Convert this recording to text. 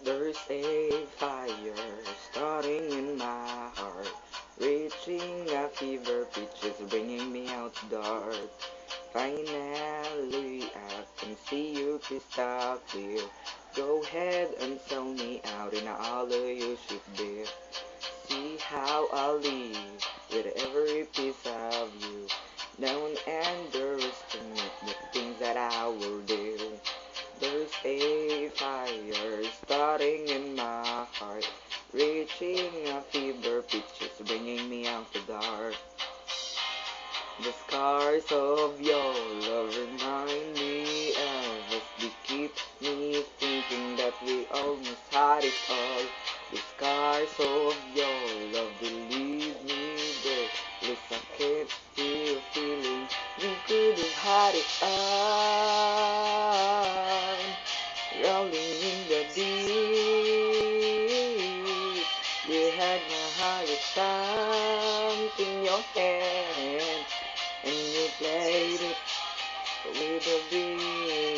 There's a fire starting in my heart, reaching a fever pitch, is bringing me out dark. Finally, I can see you crystal clear. Go ahead and sell me out in all you should bear. See how I'll leave with every piece of you. Don't underestimate the things that I will do. There's a fire starting in my heart, reaching a fever pitch, is bringing me out the dark. The scars of your love remind me of us. They keep me thinking that we almost had it all. The scars of your love, they leave me breathless. I can't feel feeling we could have had it all. Rolling in the deep, you had my heart stamped in your hand, and you played it with a beat.